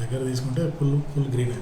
దగ్గర తీసుకుంటే full green.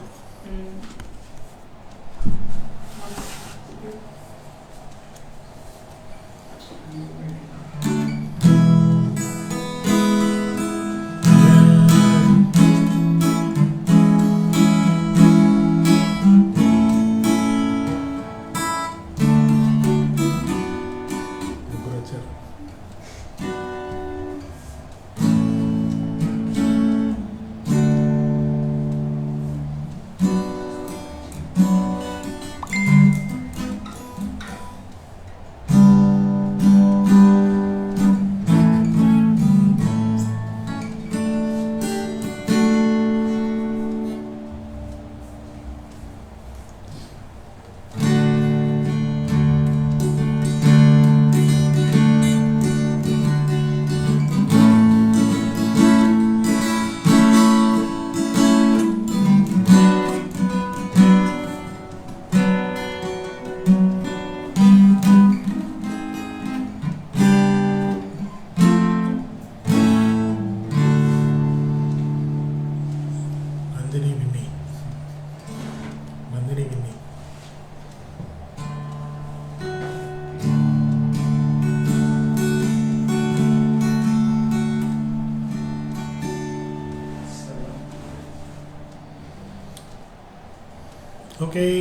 Okay,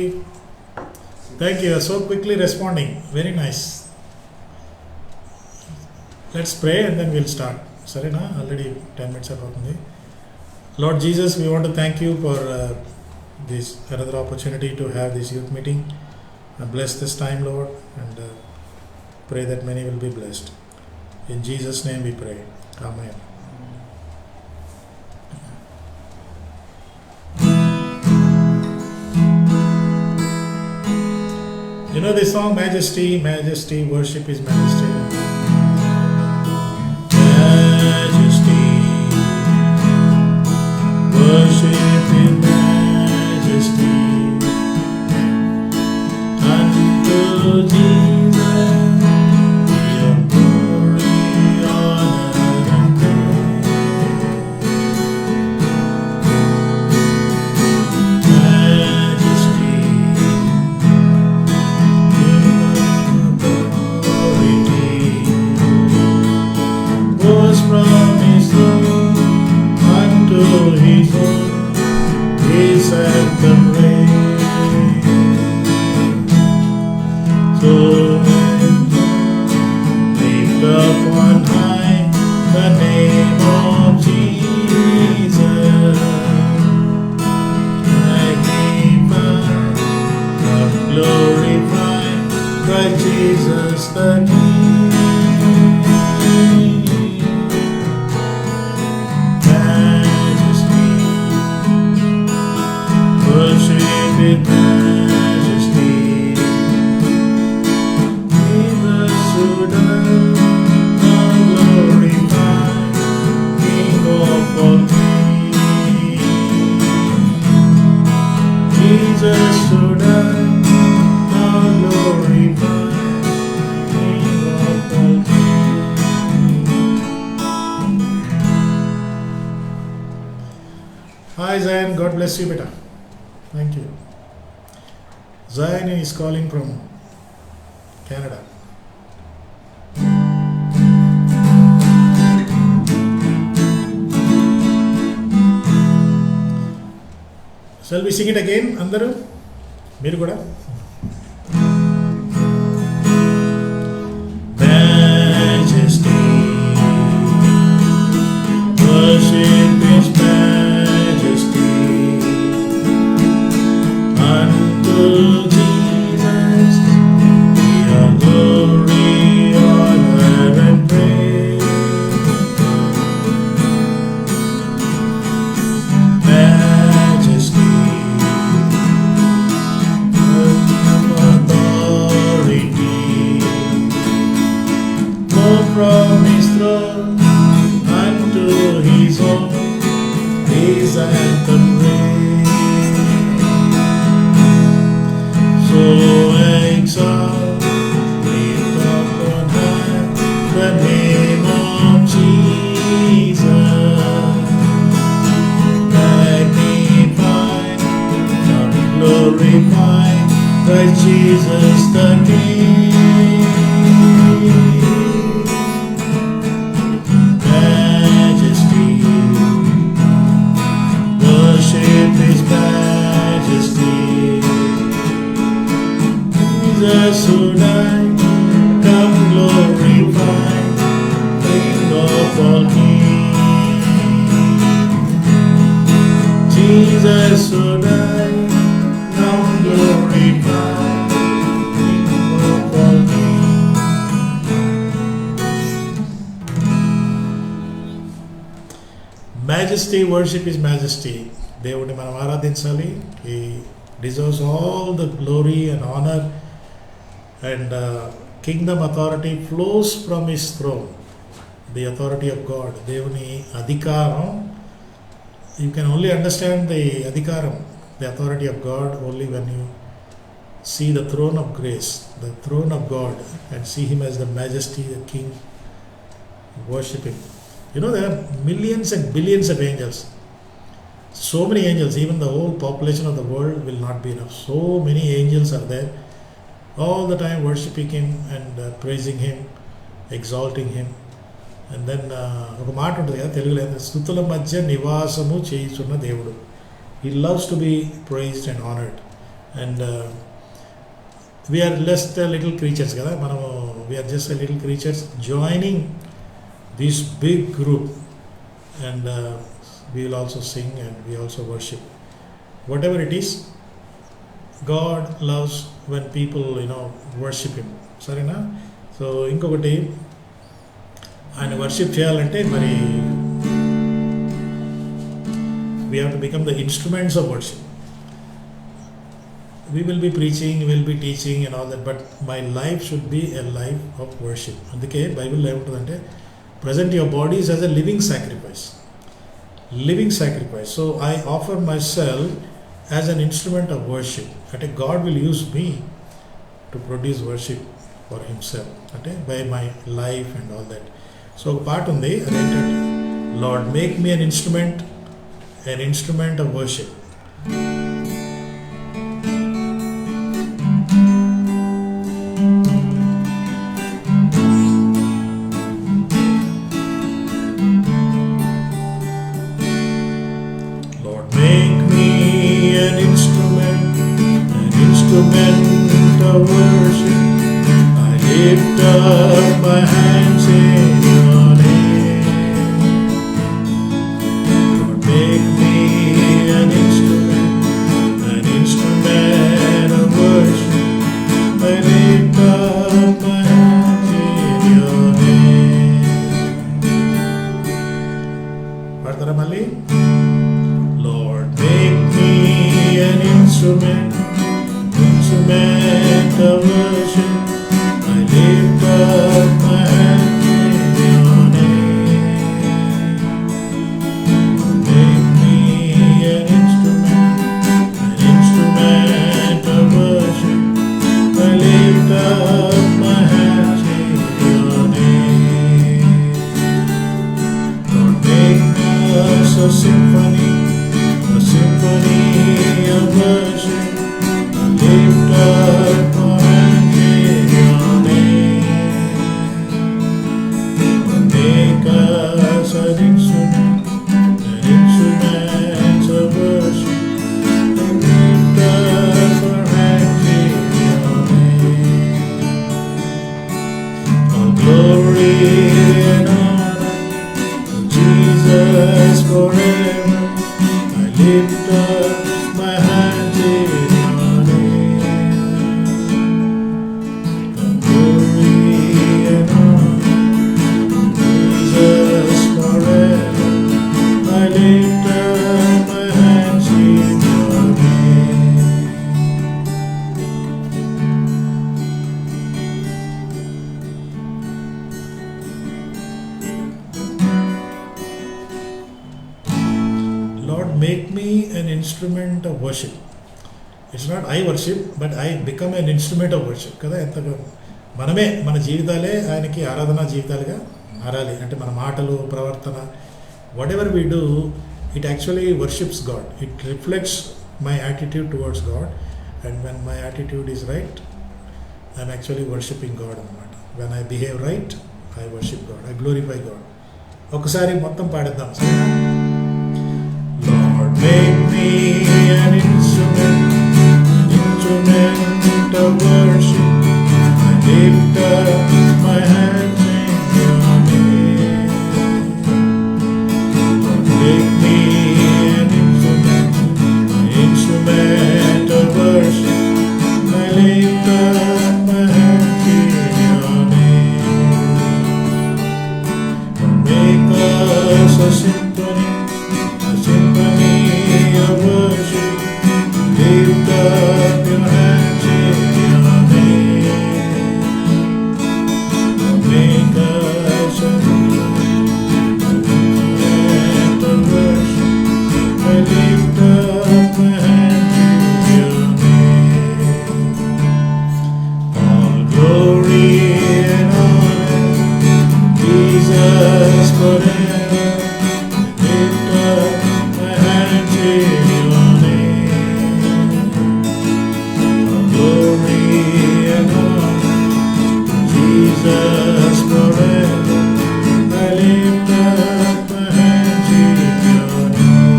thank you. So quickly responding. Very nice. Let's pray and then we'll start. Sarena, already 10 minutes ago. Lord Jesus, we want to thank you for this another opportunity to have this youth meeting. Bless this time, Lord, and pray that many will be blessed. In Jesus' name we pray. Amen. You know the song Majesty, Majesty, worship His Majesty. Majesty, worship His Majesty. Unto Jesus be all glory, honor, and praise. Majesty, was from His throne unto His own, His anthem raised. So lift up on high the name of Jesus. Magnify, glorify Christ Jesus the King. Worship in majesty, Jesus should now glorify, King of all kings. Jesus should now glorify, King of all kings. Hi Zion, God bless you, beta. Thank you. Zion is calling from Canada. Shall we sing it again? Andaru? Meeru kuda? Majesty, worship His majesty. Unto Jesus be all glory, honor, and praise. Majesty, authority, flow from His throne unto His own, His anthem raised. So exalt, lift up on high the name of Jesus. Magnify, Christ Jesus the King. Majesty, worship His majesty. Jesus who died, come glorify, King of all kings. Jesus who died, come glorify, King of all kings. Majesty, worship His majesty. దేవుడిని మనం ఆరాధించాలి. He deserves all the glory and honor, and kingdom authority flows from His throne. The authority of God. దేవుని అధికారం. You can only understand the adhikaram, the authority of God, only when you see the throne of grace, the throne of God, and see Him as the majesty, the King. Worship Him. You know, there are millions and billions of angels. So many angels, even the whole population of the world will not be enough. So many angels are there, all the time worshiping Him and praising Him, exalting Him. And then ఒక మాట ఉంటుంది కదా తెలుగులో, స్తుతుల మధ్య నివాసము చేయుచున్న దేవుడు. He loves to be praised and honored. And we are just little creatures కదా, మనము we are just little creatures joining this big group, and we will also sing and we also worship. Whatever it is, God loves when people, worship Him. సరేనా? So ఇంకొకటి, ఆయన worship చేయాలంటే మరి we have to become the instruments of worship. We will be preaching, we will be teaching and all that, but my life should be a life of worship. అందుకే బైబిల్లో ఏముంటుందంటే, present your bodies as a living sacrifice. Living sacrifice. So I offer myself as an instrument of worship. అంటే God will use me to produce worship for Himself. అంటే by my life and all that. So ఒక పాట ఉంది, అదేంటంటే, Lord make me an instrument of worship. Lord make me an instrument of worship. I lift up my hands in your name. Lord make me an instrument of worship. I lift up my hands in your name. Pardara Mali. Lord make me an instrument of worship. I lift up my hands in your name. Make me an instrument of worship. I lift up my hands in your name. Lord, make us a symphony of worship. I lift up my hands in your name. Lord, make us an instrument of worship. I lift up our hands in your name. All glory and honor to Jesus forever. I lift up my hands in your name. All glory and honor to Jesus forever. I lift up my hands in your name. Lord, make me an instrument of worship. It's not I worship, but I become an instrument of worship. కదా, ఎంతగా మనమే మన జీవితాలే ఆయనకి ఆరాధనా జీవితాలుగా మారాలి. అంటే మన మాటలు, ప్రవర్తన, whatever we do, it actually worships God. It reflects my attitude towards God, And when my attitude is right, I'm actually worshipping God. When I behave right, I worship God. I glorify God. ఒకసారి మొత్తం పాడేద్దాం సరేనా? Lord, make me an instrument of worship. I lift up my hands in your name. Lord, make me an instrument of worship. I lift up my hands in your name. Lord, make us a symphony of worship. Lift up your hands in your name. Make us a instrument of worship. I lift up my hands in your name. All glory and honor, Jesus forever. Lift up my hands in your name. All glory and honor, Jesus forever. I lift up my hands in your name.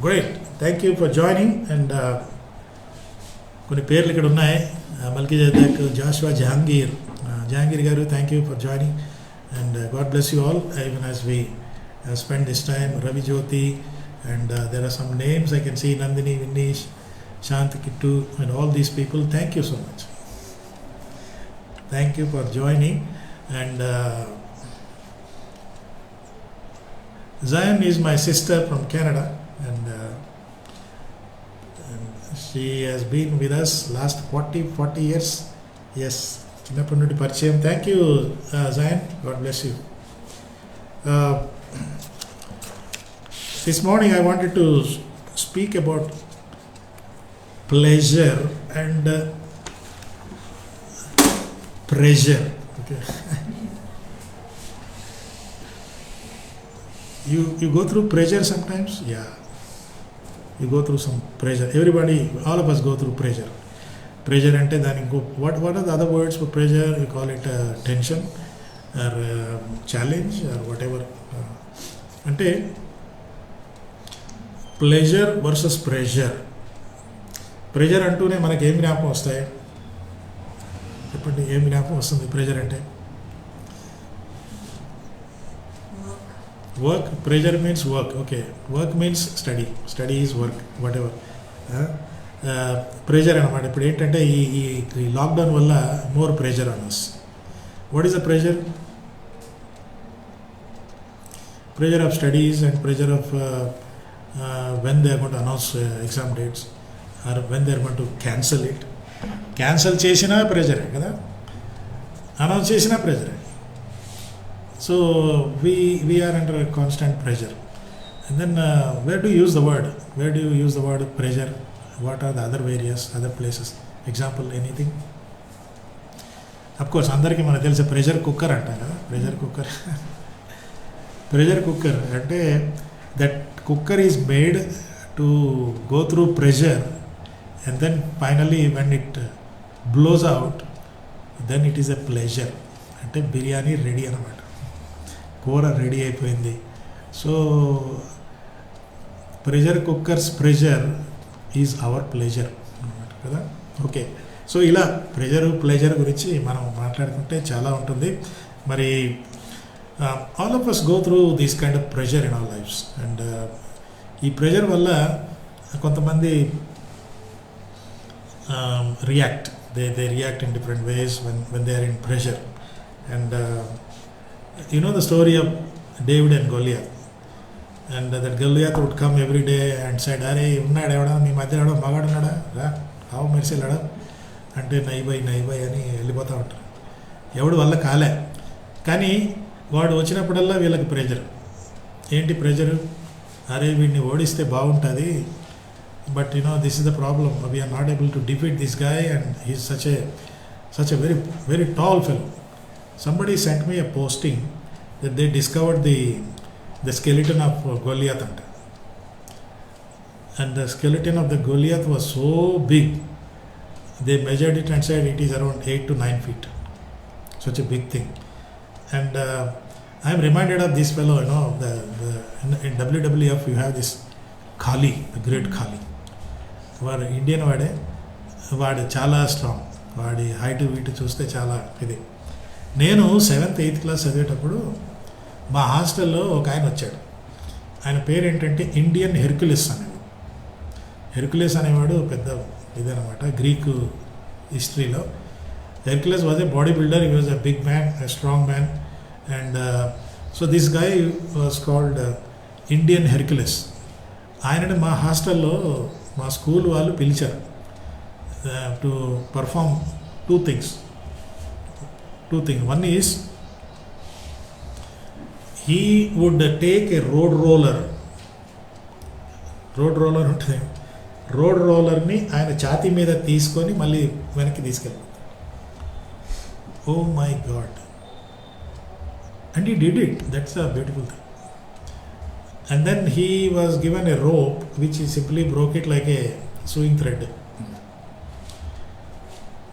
Great. Thank you for joining. And కొన్ని పేర్లు ఇక్కడ ఉన్నాయి. మల్కీజెదెక్, Joshua, Jahangir garu, thank you for joining and God bless you all. Even as we spend this time, Ravi Jyothi, and there are some names I can see, Nandini, Vinnish, Shanth, Kittu, and all these people. Thank you so much. Thank you for joining. And Zion is my sister from Canada, and she has been with us last 40 years. Yes, చిన్నప్పటి నుండి పరిచయం. Thank you Zion, God bless you. This morning I wanted to speak about pleasure and pressure. Okay. You go through pressure sometimes? Yeah. You go through some pressure. Everybody, all of us go through pressure. Pressure ante daniki what are the other words for pressure? We call it tension or challenge or whatever. Ante pleasure versus pressure. Pressure antune manaki em జ్ఞాపకం వస్తాయి? చెప్పండి, ఏం జ్ఞాపకం వస్తుంది pressure అంటే? Work. Pressure means work. Okay. Work means study. Study is work. Whatever. Pressure అనమాట. ఇప్పుడు ఏంటంటే ఈ లాక్డౌన్ వల్ల more pressure on us. What is the pressure? Pressure of studies and pressure of when they are going to announce exam dates or when they are going to cancel it. Cancel చేసినా ప్రెషరే కదా, announce చేసినా ప్రెషరే. So we are under a constant pressure. And then where do you use the word? Where do you use the word pressure? What are the other various other places? Example, anything? Of course, అందరికీ మనకు తెలిసే pressure cooker అంటారు కదా. Pressure cooker అంటే that cooker is made to go through pressure and then finally when it blows out, then it is a pleasure. అంటే biryani ready అన్నమాట, కూర ready అయిపోయింది. So pressure cookers pressure is our pleasure అన్నమాట కదా. Okay, so ఇలా pleasure గురించి మనం మాట్లాడుకుంటే చాలా ఉంటుంది. మరి all of us go through this kind of pressure in our lifes. And ఈ ప్రెషర్ వల్ల కొంతమంది react. They react in different ways when they are in pressure. And you know the story of David and Goliath. And that Goliath would come every day and said, "Are unnada evada mee madhyalo evada magadu unnada ra how merselada అంటే నైబై అని వెళ్ళిపోతూ ఉంటారు. ఎవడు వల్ల కాలే, కానీ వాడు వచ్చినప్పుడల్లా వీళ్ళకి ప్రెజర్. ఏంటి ప్రెజరు అరే వీడిని ఓడిస్తే బాగుంటుంది, but this is the problem, we are not able to defeat this guy and he's such a very very tall fellow. Somebody sent me a posting that they discovered the skeleton of Goliath, and the skeleton of the Goliath was so big. They measured it and said it is around 8 to 9 feet. Such a big thing. And I am reminded of this fellow, in WWF you have this Khali, the great Khali. వాడు Indian వాడు చాలా strong, వాడి height వీటు చూస్తే చాలా ఇది. నేను 7th 8th class చదివేటప్పుడు మా హాస్టల్లో ఒక ఆయన వచ్చాడు. ఆయన పేరు ఏంటంటే ఇండియన్ హెర్క్యులిస్ అనేవాడు. హెర్క్యులిస్ అనేవాడు పెద్ద ఇదనమాట గ్రీకు హిస్టరీలో. Hercules was a body builder, he was a big man, a strong man, and so this guy was called Indian Hercules. ఆయనని మా హాస్టల్లో మా స్కూల్ వాళ్ళు పిలిచారు to perform two things. One is he would take a road roller ఉంటుంది, road రోలర్ని ఆయన ఛాతీ మీద తీసుకొని మళ్ళీ వెనక్కి తీసుకెళ్ళి. Oh my God, and he did it. That's a beautiful thing. And then he was given a rope which he simply broke it like a sewing thread.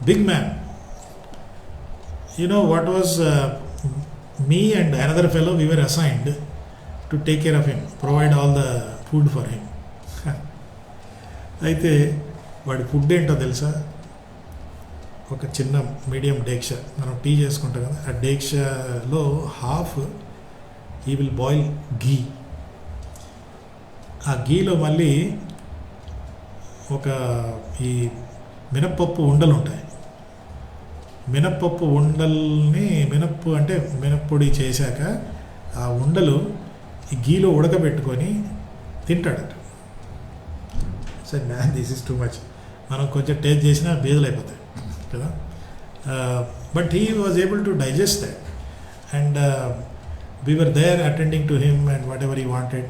Big man. What was me and another fellow, we were assigned to take care of him, provide all the food for him. అయితే వాడి food ఏంటో తెలుసా? ఒక చిన్న medium డేక్ష, మనం tea చేసుకుంటాం కదా, ఆ డేక్షలో హాఫ్ హీ విల్ బాయిల్ ఘీ. ఆ ఘీలో మళ్ళీ ఈ మినప్పప్పు ఉండలు ఉంటాయి. మినప్పప్పు ఉండల్ని మినప్పొడి చేశాక ఆ ఉండలు ఈ ఘీలో ఉడకబెట్టుకొని తింటాడట. సరే man, this is too much. మనం కొంచెం టేస్ట్ చేసినా బేదలు అయిపోతాయి కదా. But he was able to digest that, and we were there attending to him and whatever he wanted,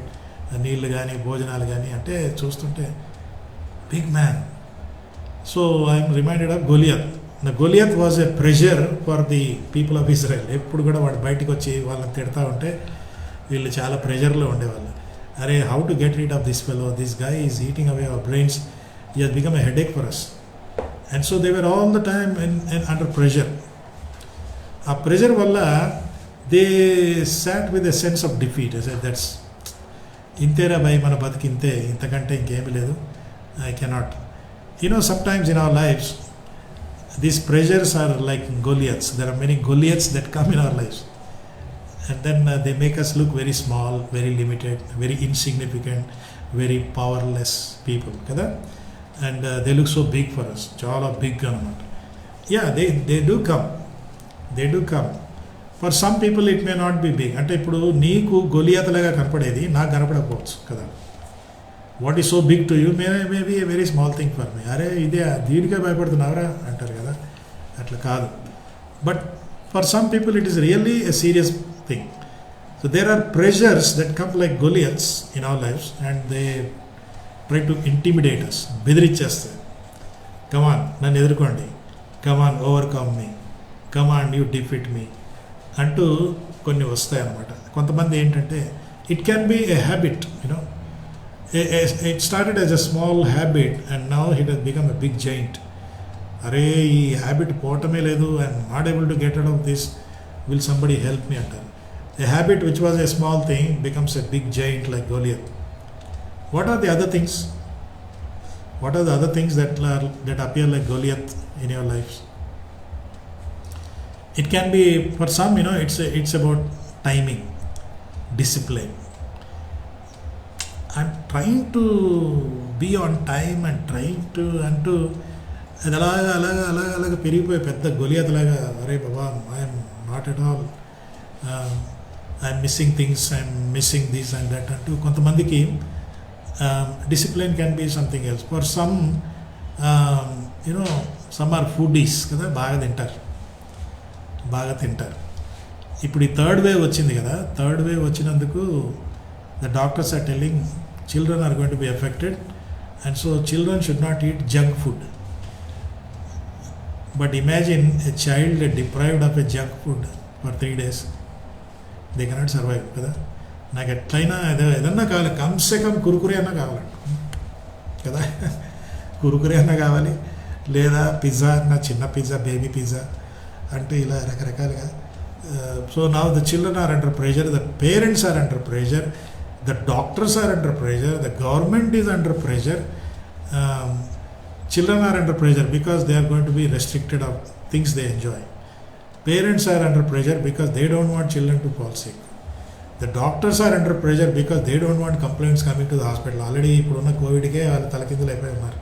నీళ్ళు కానీ భోజనాలు కానీ. అంటే చూస్తుంటే big man. So I'm reminded of Goliath. The Goliath was a pressure for the people of Israel. ఎప్పుడు కూడా వాడు బయటకు వచ్చి వాళ్ళని తిడతా ఉంటే వీళ్ళు చాలా ప్రెషర్లో ఉండేవాళ్ళు. అరే, how to get rid of this fellow, this guy is eating away our brains, he has become a headache for us. And so they were all the time under pressure. ఆ ప్రెషర్ వల్ల they sat with a sense of defeat. That's ఇంతేరా భయ్, మన బతికి ఇంతే, ఇంతకంటే ఇంకేమీ లేదు, I cannot. Sometimes in our lives, these pressures are like Goliaths. There are many Goliaths that come in our lives. And then they make us look very small, very limited, very insignificant, very powerless people. Kada? And they look so big for us. Chala big anamata. Yeah, they do come. They do come. For some people it may not be big. అంటే ఇప్పుడు నీకు గొలియాత్ లాగా కనపడేది నాకు కనపడకపోవచ్చు కదా. What is so big to you may be a very small thing for me. అరే ఇదే దీనికే భయపడుతున్నావరా అంటారు కదా, అట్లా కాదు. But for some people it is really a serious thing. So there are pressures that come like Goliaths in our lifes and they try to intimidate us. బెదిరించేస్తాయి. Come on, నన్ను ఎదుర్కోండి, come on overcome me, come on you defeat me అంటూ కొన్ని వస్తాయన్నమాట. కొంతమంది ఏంటంటే it can be a habit, it started as a small habit and now it has become a big giant. అరే ఈ హ్యాబిట్ పోవటమే లేదు, I'm not able to get out of this, will somebody help me అంటారు. A habit which was a small thing becomes a big giant like Goliath. What are the other things? What are the other things that appear like Goliath in your lives? It can be, for some, it's about timing, discipline. I'm trying to be on time and trying to అది అలాగా పెరిగిపోయి పెద్ద Goliath లాగా, అరే బాబా I'm not at all, I'm missing things, I'm missing this and that అంటూ. కొంతమందికి discipline can be something else. For some some are foodies కదా, బాగా తింటారు. ఇప్పుడు ఈ థర్డ్ వేవ్ వచ్చింది కదా, థర్డ్ వేవ్ వచ్చినందుకు The doctors are telling children are going to be affected, and so children should not eat junk food. But imagine a child deprived of a junk food for 3 days. They cannot survive. కదా నాకు ఎట్లయినా ఏదన్నా కావాలి, కమ్సే come Kurkure అన్నా కావాలంట కదా. కురుకురే అన్నా కావాలి, లేదా పిజ్జా అన్న, చిన్న పిజ్జా, బేబీ పిజ్జా అంటే ఇలా రకరకాలుగా. So now the children are under pressure, the parents are under pressure, the doctors are under pressure, the government is under pressure. Children are under pressure because they are going to be restricted of things they enjoy. Parents are under pressure because they don't want children to fall sick. The doctors are under pressure because they don't want complaints coming to the hospital. Already ఇప్పుడున్న కోవిడ్కే వాళ్ళు తలకిందులు అయిపోయి ఉన్నారు.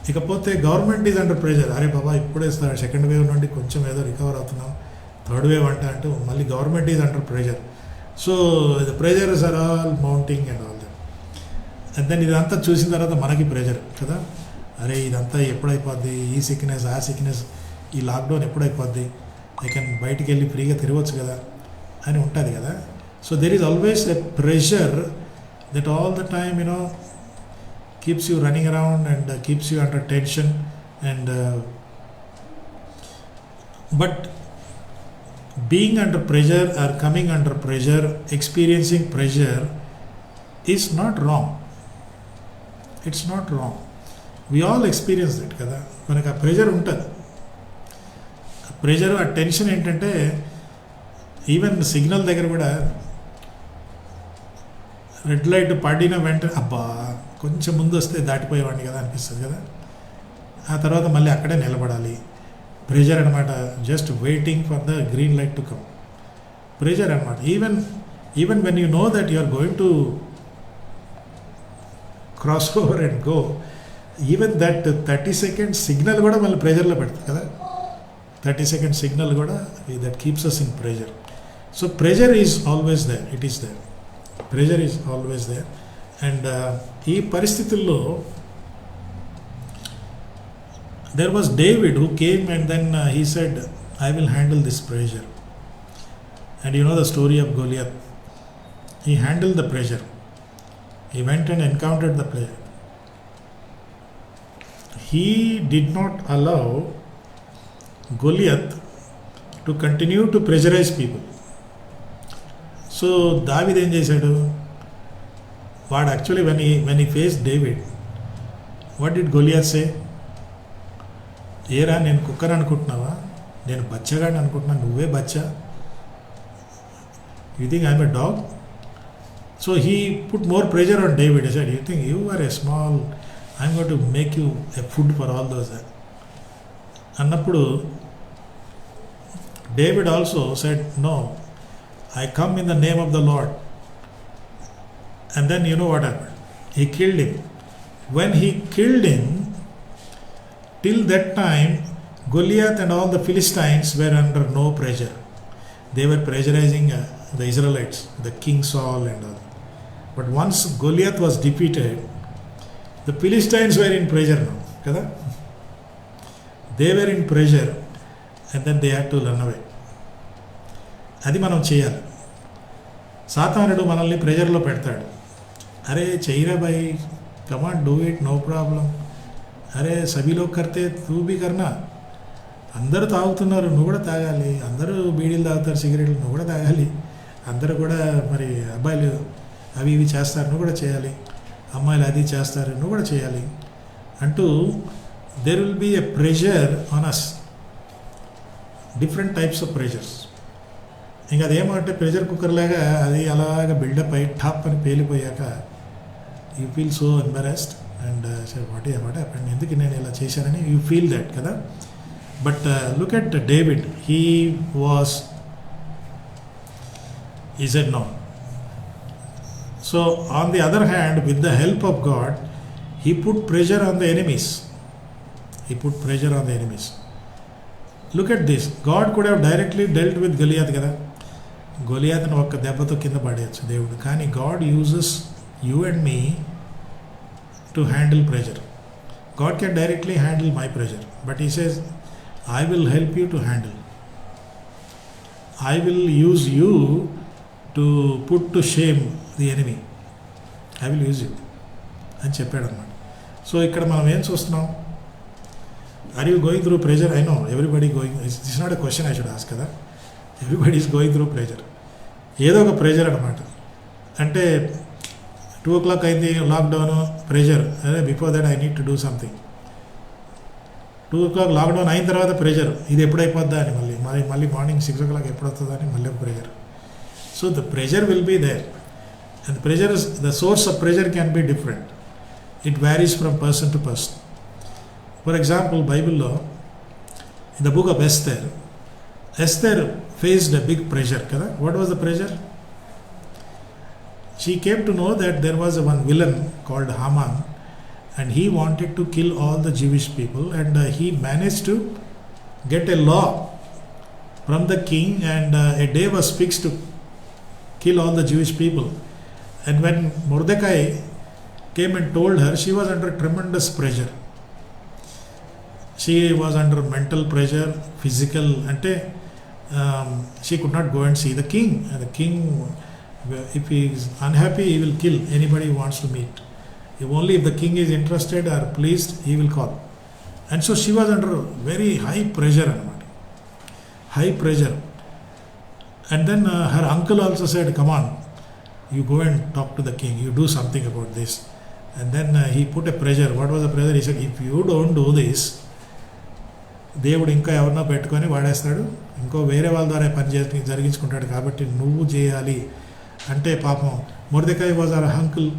ఇకపోతే government is under pressure. అరే బాబా ఇప్పుడే second wave నుండి కొంచెం ఏదో రికవర్ అవుతున్నాం, థర్డ్ వేవ్ అంటే మళ్ళీ government is under pressure. So the pressures are all mounting and all that. And then ఇదంతా చూసిన తర్వాత మనకి ప్రెషర్ కదా. అరే ఇదంతా ఎప్పుడైపోద్ది, ఈ సిక్నెస్, ఆ సిక్నెస్, ఈ లాక్డౌన్ ఎప్పుడైపోద్ది, ఐ కెన్ బయటికి వెళ్ళి ఫ్రీగా తిరగవచ్చు కదా అని ఉంటుంది కదా. So there is always a pressure that all the time keeps you running around and keeps you under tension. And but being under pressure or coming under pressure, experiencing pressure is not wrong. It's not wrong. We all experience that కదా. మనకు ఆ pressure ఉంటుంది. Pressure, ఆ tension ఏంటంటే even signal దగ్గర కూడా red light పడిన వెంటనే అబ్బా కొంచెం ముందు వస్తే దాటిపోయేవాడిని కదా అనిపిస్తుంది కదా. ఆ తర్వాత మళ్ళీ అక్కడే నిలబడాలి. ప్రెషర్ అనమాట. Just waiting for the green light to come. Pressure అనమాట. Even when you know that you are going to cross over and go, even that 30 seconds signal కూడా మళ్ళీ ప్రెషర్లో పెడుతుంది కదా. 30 seconds సిగ్నల్ కూడా that keeps us in pressure. So pressure is always there, it is there, pressure is always there. And ఈ పరిస్థితుల్లో there was David who came and then he said I will handle this pressure. And you know the story of Goliath. He handle the pressure. He went and encountered the pressure. He did not allow Goliath to continue to pressurize people. So దావీద్ ఏం చేశాడు? వాడు actually when he faced David, what did Goliath say? ఏరా నేను cooker అనుకుంటున్నావా, నేను బచ్చగాడిని అనుకుంటున్నా, నువ్వే బచ్చా, you think I'm a dog? So he put more pressure on David. He said, you think you are a small, I'm going to make you a food for all those. అన్నప్పుడు David also said, no, I come in the name of the Lord. And then you know what happened? He killed him. When he killed him, till that time, Goliath and all the Philistines were under no pressure. They were pressurizing the Israelites, the King Saul and all. But once Goliath was defeated, the Philistines were in pressure now. Kada? They were in pressure and then they had to run away. అది మనం చేయాలి. సాతానుడు మనల్ని ప్రెషర్లో పెడతాడు. అరే చెయ్యరా భాయ్, come on do it, no problem. అరే సభీ లోగ్ కర్తే తూ భీ కర్నా. అందరూ తాగుతున్నారు, నువ్వు కూడా తాగాలి. అందరూ బీడీలు తాగుతారు, సిగరెట్లు, నువ్వు కూడా తాగాలి. అందరూ కూడా మరి అబ్బాయిలు అవి ఇవి చేస్తారు, నువ్వు కూడా చేయాలి. అమ్మాయిలు అది చేస్తారు, నువ్వు కూడా చేయాలి అంటూ there will be a pressure on us, different types of pressures. ఇంకా అదేమంటే ప్రెషర్ కుక్కర్ లాగా అది అలాగా బిల్డప్ అయ్యి టాప్ అని పేలిపోయాక you feel so embarrassed and what happened, ఎందుకు నేను ఇలా చేశానని యూ ఫీల్ దట్ కదా. But look at David, he said no. So on the other hand, with the help of God, he put pressure on the enemies. Look at this. God could have directly dealt with Goliath కదా. గొలియాత్ను ఒక్క దెబ్బతో కింద పడేయచ్చు దేవుడు. కానీ God uses you and me to handle pressure. God can directly handle my pressure, but he says I will help you to handle. I will use you to to put to shame the enemy, I will use you అని చెప్పాడు అన్నమాట. సో ఇక్కడ మనం ఏం చూస్తున్నాం? Are you going through pressure? I know everybody going, this not a question I should ask కదా. Everybody is going through pressure, ఏదో ఒక ప్రెజర్ అనమాట. అంటే 2 o'clock అయింది, లాక్డౌన్, ప్రెజర్, అదే before that I need to do something. 2 o'clock lockdown అయిన తర్వాత pressure, ఇది ఎప్పుడైపోద్దా అని, మళ్ళీ మార్నింగ్ 6 o'clock ఎప్పుడు వస్తుందా అని మళ్ళీ pressure. So the pressure will be there, and pressure is the source of pressure can be different. It varies from person to person. For example, బైబిల్లో in the book of Esther faced a big pressure kada. What was the pressure? She came to know that there was one villain called Haman, and he wanted to kill all the Jewish people, and he managed to get a law from the king, and a day was fixed to kill all the Jewish people. And when Mordecai came and told her, she was under tremendous pressure. She was under mental pressure, physical, ante she could not go and see the king. And the king, if he is unhappy, he will kill anybody who wants to meet. If the king is interested or pleased, he will call. And so she was under very high pressure. High pressure. And then her uncle also said, come on, you go and talk to the king, you do something about this. And then he put a pressure. What was the pressure? He said, if you don't do this, దేవుడు ఇంకా ఎవరినో పెట్టుకొని వాడేస్తాడు, ఇంకో వేరే వాళ్ళ ద్వారా పని జరిగించుకుంటాడు, కాబట్టి నువ్వు చేయాలి అంటే. పాపం Mordecai was our uncle.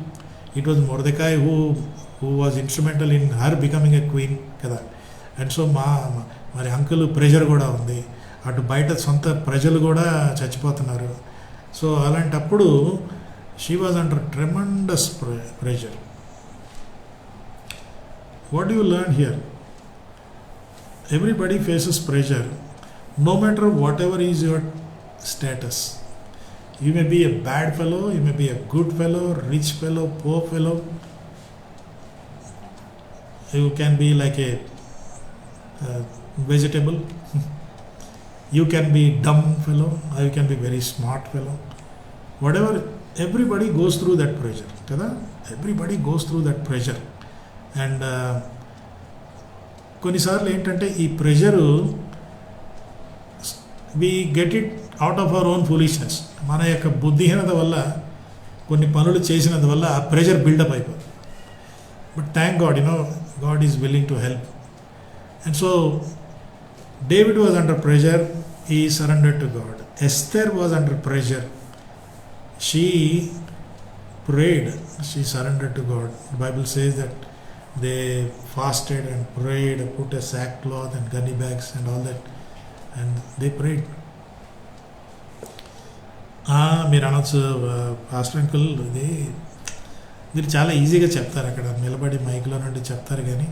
It was Mordecai who was instrumental in her becoming a queen కదా. అండ్ సో మరి అంకుల్ ప్రెషర్ కూడా ఉంది, అటు బయట సొంత ప్రజలు కూడా చచ్చిపోతున్నారు. సో అలాంటప్పుడు she was under tremendous pressure. What do you learn here? Everybody faces pressure, no matter whatever is your status. You may be a bad fellow, you may be a good fellow, rich fellow, poor fellow. You can be like a vegetable. You can be dumb fellow, or you can be very smart fellow. Whatever, everybody goes through that pressure. Kada? Everybody goes through that pressure. And కొన్నిసార్లు ఏంటంటే ఈ pressure we get it out of our own foolishness. మన యొక్క బుద్ధిహీనత వల్ల, కొన్ని పనులు చేసినందువల్ల ఆ ప్రెషర్ బిల్డప్ అయిపోతుంది. But thank God, God is willing to help. And so David was under pressure, he surrendered to God. Esther was under pressure, she prayed, she surrendered to God. The Bible says that they fasted and prayed, put a sackcloth and gunny bags and all that, and they prayed. మీరు అనొచ్చు, pastor uncle ఇది మీరు చాలా ఈజీగా చెప్తారు, అక్కడ నిలబడి మైక్లో నుండి చెప్తారు, కానీ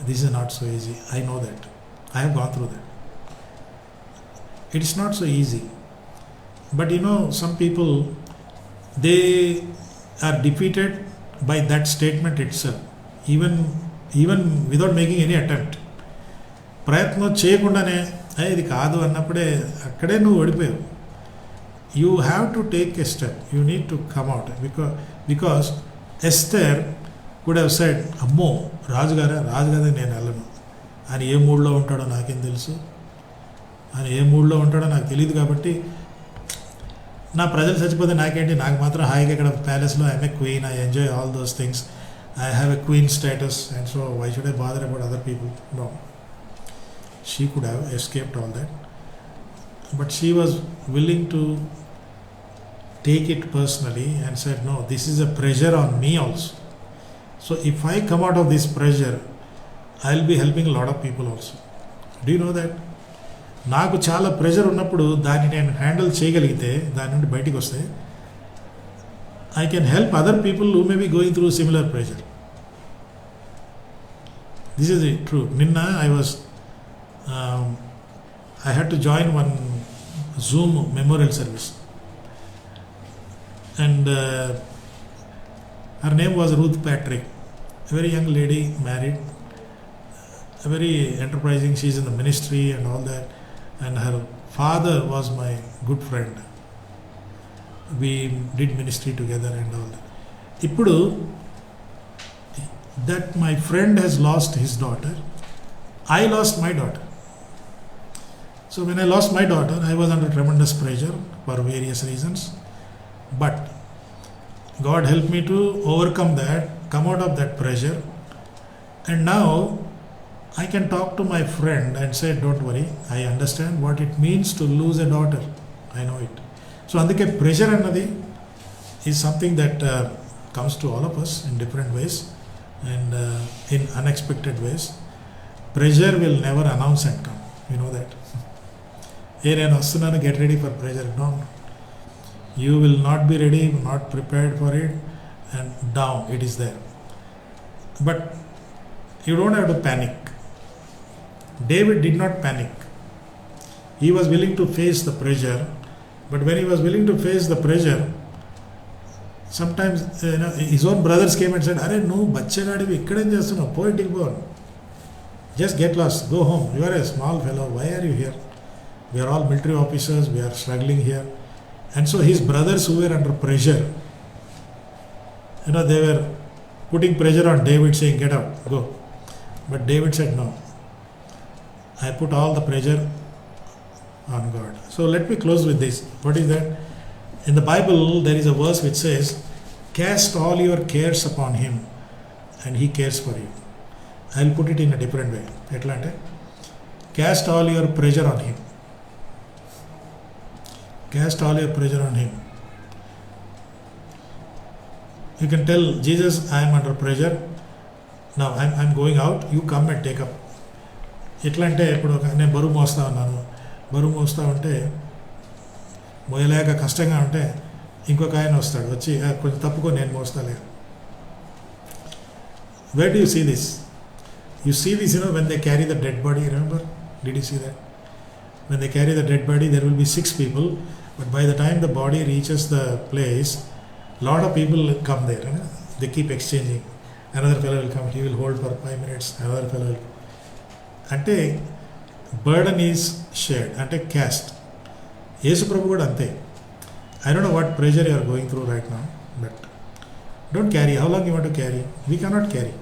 this is not so easy. I know that, I have gone through that. It's not so easy. But some people, they are defeated by that statement itself, even without making any attempt. ప్రయత్నం చేయకుండానే ఇది కాదు అన్నప్పుడే అక్కడే నువ్వు ఓడిపోయావు. You have to take a step, you need to come out. Because Esther could have said, అమ్మో రాజు కదా నేను వెళ్ళను. ఆయన ఏ మూడ్లో ఉంటాడో నాకేం తెలుసు, ఆయన ఏ మూడ్లో ఉంటాడో నాకు తెలియదు, కాబట్టి నా ప్రజలు చచ్చిపోతే నాకేంటి, నాకు మాత్రం హాయిగా ఇక్కడ ప్యాలెస్లో I'm a queen, I enjoy all those things, I have a queen status, and so why should I bother about other people? No. She could have escaped all that, but she was willing to take it personally and said, no, this is a pressure on me also. So if I come out of this pressure, I'll be helping a lot of people also. Do you know that? నాకు చాలా pressure ఉన్నప్పుడు దాన్ని నేను handle చేయగలిగితే, దాని నుండి బయటికి వస్తే, I can help other people who may be going through similar pressure. This is true. Ninna I had to join one Zoom memorial service, and her name was Ruth Patrick, a very young lady, married, a very enterprising. She's in the ministry and all that, and her father was my good friend. we did ministry together and all that. ఇప్పుడు that my friend has lost his daughter, I lost my daughter. So when I lost my daughter, I was under tremendous pressure for various reasons, but God helped me to overcome that, come out of that pressure, and now I can talk to my friend and say, don't worry, I understand what it means to lose a daughter. I know it. So అందుకే pressure అన్నది is something that comes to all of us in different ways and in unexpected ways. Pressure will never announce and come. You know that. Hey, నేను వస్తున్నాను, get ready for pressure. No. You will not be ready, not prepared for it, and down, it is there. But you don't have to panic. David did not panic. He was willing to face the pressure, but when he was willing to face the pressure, sometimes his own brothers came and said, "Arey, no, bachchagadivi ikkadem chestunavu, po intiki po. Just get lost, go home. You are a small fellow. Why are you here? We are all military officers. We are struggling here." And so his brothers who were under pressure, they were putting pressure on David, saying, "Get out, go." But David said, "No. I put all the pressure on God." So let me close with this. What is that? In the Bible, there is a verse which says, "Cast all your cares upon Him, and He cares for you." I'll put it in a different way. Etla ante, cast all your pressure on Him. Cast all your pressure on Him. You can tell Jesus, "I am under pressure. Now I'm going out. You come and take up." ఎట్లా అంటే ఇప్పుడు నేను బరువు మోస్తా ఉన్నాను, బరువు మోస్తా ఉంటే మోయలేక కష్టంగా ఉంటే ఇంకొక ఆయన వస్తాడు, వచ్చి కొంచెం తప్పుకో, నేను మోస్తాలే. Where do you see this? You see this, when they carry the dead body, remember? Did you see that? When they carry the dead body, there will be 6 people, but by the time the body reaches the place, lot of people come there. They keep exchanging. Another fellow will come, he will hold for 5 minutes, another fellow will. అంటే burden is shared, అంటే cast. Yesu ప్రభు కూడా అంతే. I don't know what pressure you are going through right now, but don't carry. How long you want to carry? We cannot carry.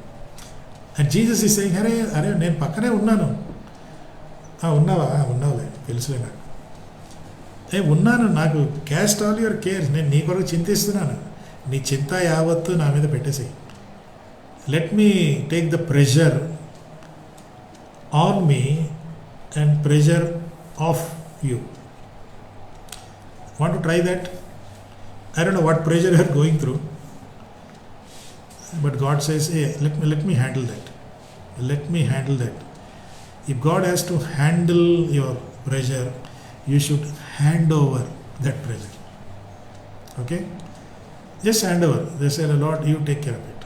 And Jesus is saying, అరే నేను పక్కనే ఉన్నాను. ఉన్నావులే, తెలుసులే నాకు. ఉన్నాను, నాకు క్యాస్ట్ ఆల్ యువర్ కేర్. నేను నీ కొరకు చింతిస్తున్నాను, నీ చింత యావత్తు నా మీద పెట్టేసేయి. Let me take the pressure on me and pressure off you. Want to try that? I don't know what pressure you are going through, but God says, "Hey, let me handle that. Let me handle that." If God has to handle your pressure, you should hand over that pressure. Okay? Just hand over. They say, "Lord, you take care of it."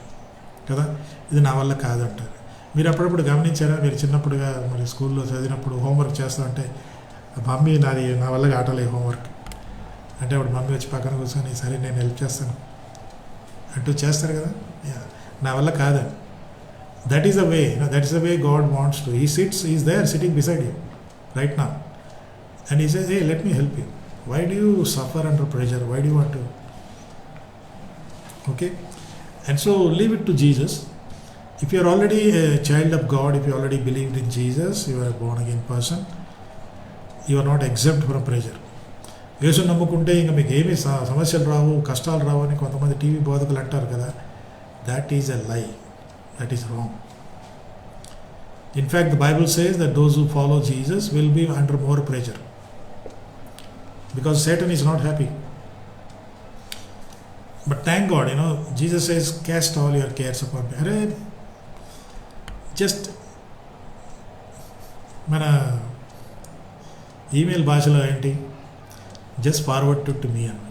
కదా, ఇది నా వల్ల కాదంటారు. మీరు అప్పుడప్పుడు గమనించారా? మీరు చిన్నప్పుడుగా మరి స్కూల్లో చదివినప్పుడు హోంవర్క్ చేస్తూ ఉంటే, మమ్మీ నా వల్ల కావట్లేదు హోంవర్క్ అంటే, అప్పుడు మమ్మీ వచ్చి పక్కన కూర్చొని, "సరే నేను హెల్ప్ చేస్తాను" అంటూ చేస్తారు కదా. నా వల్ల కాదని. That is the way, that is the way God wants to. Is there sitting beside you right now and he says, "Hey, let me help you. Why do you suffer under pressure? Why do you want to?" Okay? And so leave it to Jesus. If you are already a child of God, if you already believed in Jesus, you are a born again person, you are not exempt from pressure. యేసు నమ్ముకుంటే ఇంకా మీకు ఏమీ సమస్యలు రావు, కష్టాలు రావు అని కొంతమంది TV బోధకులు అంటారు కదా. That is a lie. That is wrong. In fact, the Bible says that those who follow Jesus will be under more pressure because Satan is not happy. But thank God, Jesus says, "Cast all your cares upon me." Arey, just మన email భాషలో ఏంటి, just forward to మీ అని.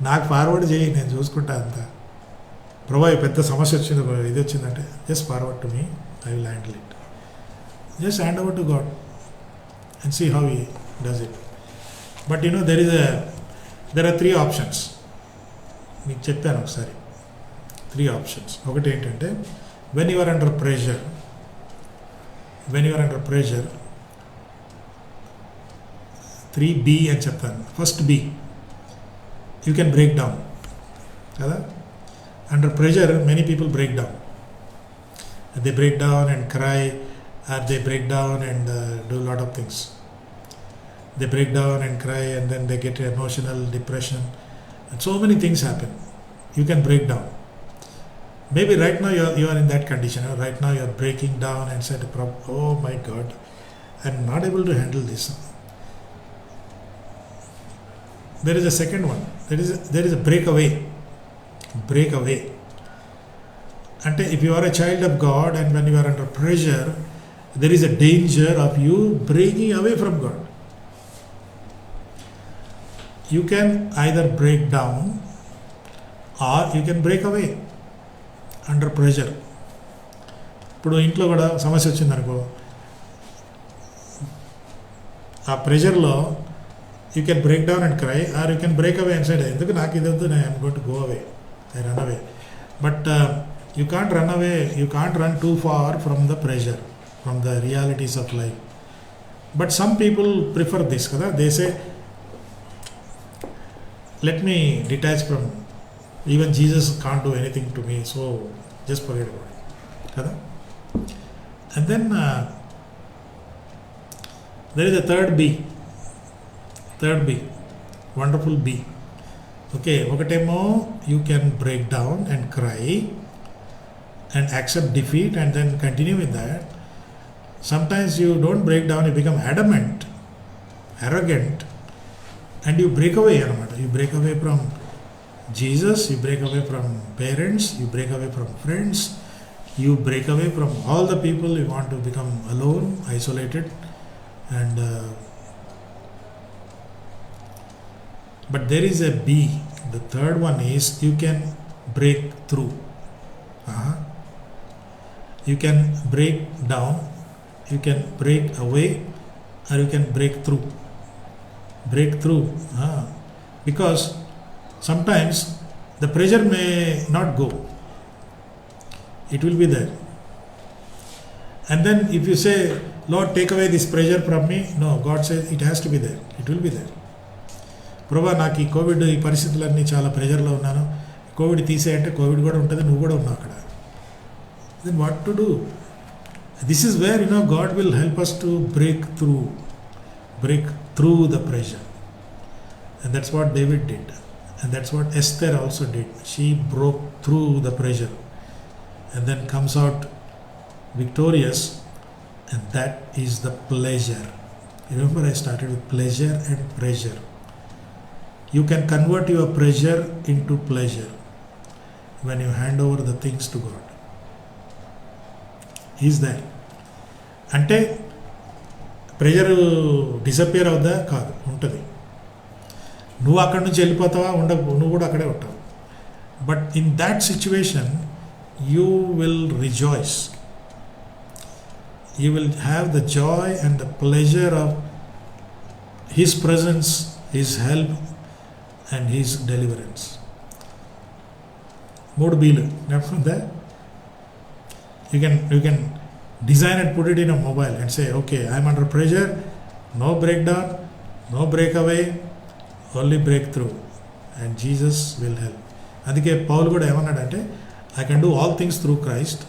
నాకు forward చేయి, నేను చూసుకుంటా అంతా. ప్రభా పెద్ద సమస్య వచ్చింది, ఇది వచ్చిందంటే just forward to me, I will handle it. Just hand over to God and see how he does it. But there are 3 options. మీకు చెప్పాను ఒకసారి 3 ఆప్షన్స్. ఒకటి ఏంటంటే, when you are under pressure, 3B అని చెప్తాను. First B, you can break down. Kada? Under pressure, many people break down. They break down and cry, or they break down and do a lot of things. They break down and cry, and then they get emotional depression, and so many things happen. You can break down. Maybe right now you are in that condition. Right now you are breaking down and said, "Oh my God, I'm not able to handle this." There is a second one. There is a breakaway. Breakaway. And if you are a child of God and when you are under pressure, there is a danger of you breaking away from God. You can either break down or you can break away under pressure. ఇప్పుడు ఇంట్లో కూడా సమస్య వచ్చిందనుకో, ఆ ప్రెషర్లో you can break down and cry, or you can break away and side, ఎందుకు నాకు ఇది వద్దు, I'm going to go away, I run away. But you can't run away, you can't run too far from the pressure, from the realities of life. But some people prefer this, kada? They say, let me detach from, even Jesus can't do anything to me, so just forget about it, kada? And then there is a third B, wonderful B. Okay, ఒకటేమో you can break down and cry and accept defeat and then continue with that. Sometimes you don't break down, you become adamant, arrogant, and you break away. You break away from Jesus, you break away from parents, you break away from friends, you break away from all the people. You want to become alone, isolated, and but there is a B. The third one is you can break through. You can break down, you can break away, or you can break through. Break through. Because sometimes the pressure may not go. It will be there. And then if you say, Lord, take away this pressure from me. No, God says it has to be there. It will be there. ప్రభా, నాకు ఈ Covid, ఈ పరిస్థితులన్నీ చాలా ప్రెషర్లో ఉన్నాను, Covid తీసేయంటే Covid కూడా ఉంటుంది, నువ్వు కూడా ఉన్నావు అక్కడ. Then what to do? This is where God will help us to break through the pressure. And that's what David did, and that's what Esther also did. She broke through the pressure and then comes out victorious, and that is the pleasure. Remember, I started with pleasure and pressure. You can convert your pressure into pleasure when you hand over the things to God. He's there. అంటే pressure disappear అవుద్దా? కాదు, ఉంటుంది. నువ్వు అక్కడి నుంచి వెళ్ళిపోతావా? నువ్వు కూడా అక్కడే ఉంటావు. But in that situation you will rejoice. You will have the Joy and the pleasure of his presence, his help and his deliverance. 3 B'లు నేర్చుకుందా? You can design and put it in a mobile and say, okay, I'm under pressure, no breakdown, no breakaway, only breakthrough, and Jesus will help. అందుకే పౌలు కూడా ఏమన్నాడంటే, I can do all things through Christ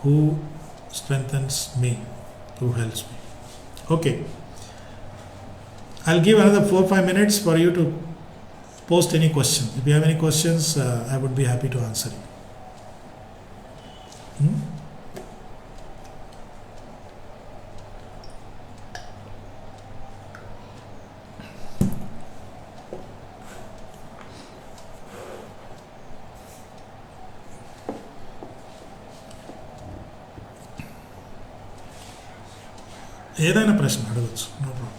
who strengthens me, who helps me. Okay, I'll give another 4-5 minutes for you to post any question. If you have any questions, I would be happy to answer you. ఏదైనా ప్రశ్న అడగచ్చు, no problem.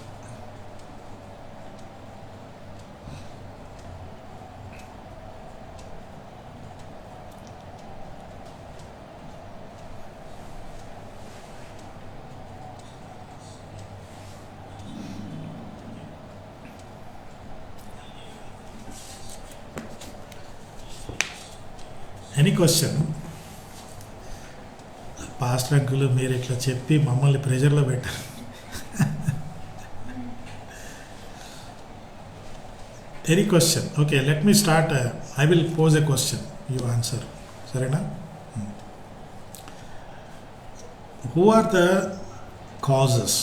Any question? Pastor uncle మీరు ఇట్లా చెప్పి మమ్మల్ని ప్రెషర్లో పెట్టారు. Any question? Okay, let me start. I will pose a question. You answer. Sarena? Who are the causes,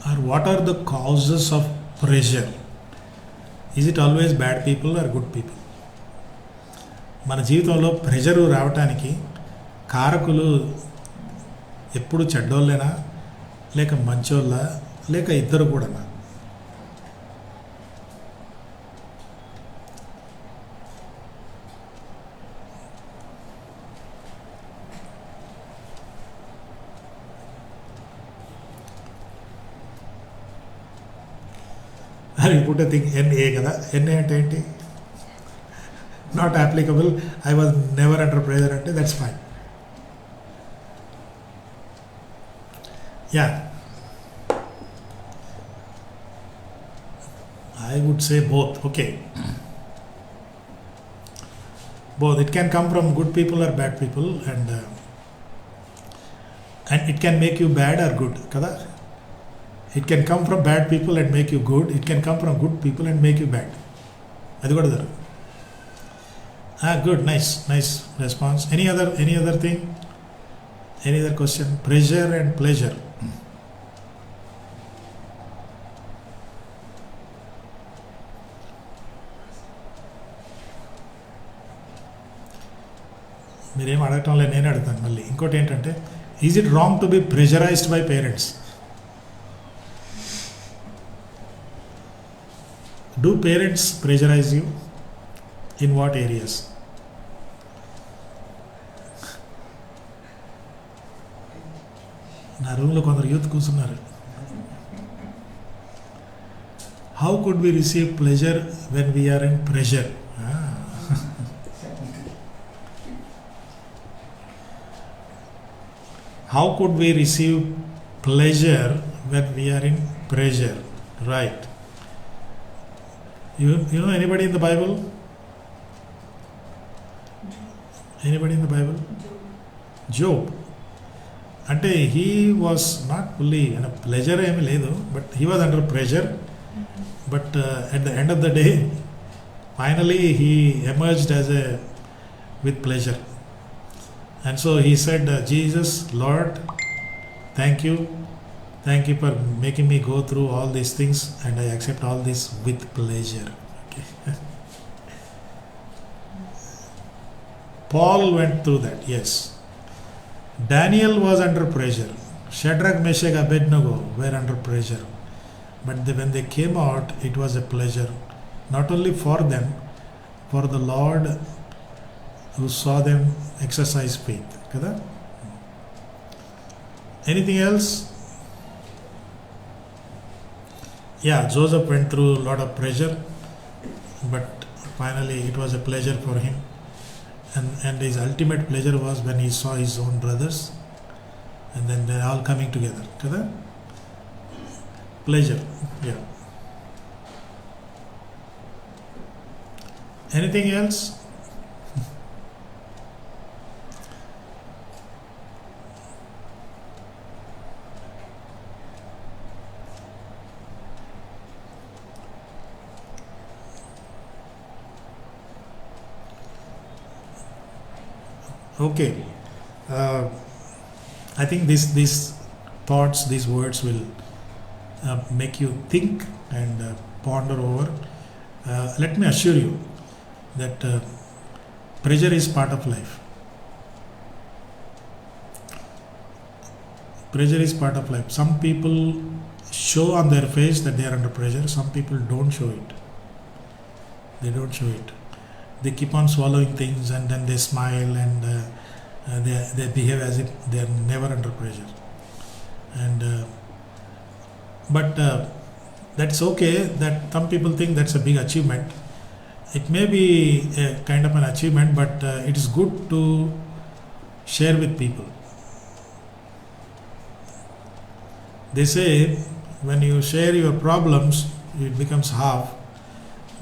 or what are the causes of pressure? Is it always bad people or good people? మన జీవితంలో pressure రావటానికి కారకులు ఎప్పుడు చెడ్డోళ్ళేనా, లేక మంచోళ్ళ, లేక ఇద్దరు కూడానా? అది పుట్టే థింగ్ ఎన్ఏ కదా. ఎన్ఏ అంటే ఏంటి? Not applicable. I was never under pressure అంటే that's fine. Yeah, I would say both. Okay, both. It can come from good people or bad people, and it can make you bad or good. Kada? It can come from bad people and make you good. It can come from good people and make you bad. Adi kuda daru. Good. Nice response. Any other thing? Any other question? Pressure and pleasure. మీరేం అడగటం లేదు, నేను అడుగుతాను మళ్ళీ. ఇంకోటి ఏంటంటే, is it wrong to be pressurised by parents? Do parents pressurise you? In what areas? నా రూమ్లో కొందరు యూత్ కూర్చున్నారు. How could we receive pleasure when we are in pressure? How could we receive pleasure when we are in pressure? Right. You know anybody in the Bible? Anybody in the Bible? Job. Ante he was not fully in a pleasure emi ledu, but he was under pressure. But at the end of the day, finally he emerged with pleasure. And so he said, Jesus, Lord, thank you for making me go through all these things, and I accept all this with pleasure. Okay. Paul went through that, yes. Daniel was under pressure. Shadrach, Meshach, Abednego were under pressure. But when they came out, it was a pleasure, not only for them, for the Lord who saw them exercise faith. Kada? Anything else? Yeah, Joseph went through a lot of pressure, but finally it was a pleasure for him. And his ultimate pleasure was when he saw his own brothers, and then they're all coming together. Kada? Pleasure. Yeah. Anything else? Okay, I think these thoughts, these words will make you think and ponder over. Let me assure you that pressure is part of life. Pressure is part of life. Some people show on their face that they are under pressure. Some people don't show it. They don't show it. They keep on swallowing things, and then they smile, and they behave as if they are never under pressure. And but that's okay. That some people think that's a big achievement. It may be a kind of an achievement, but it is good to share with people. They say when you share your problems, it becomes half.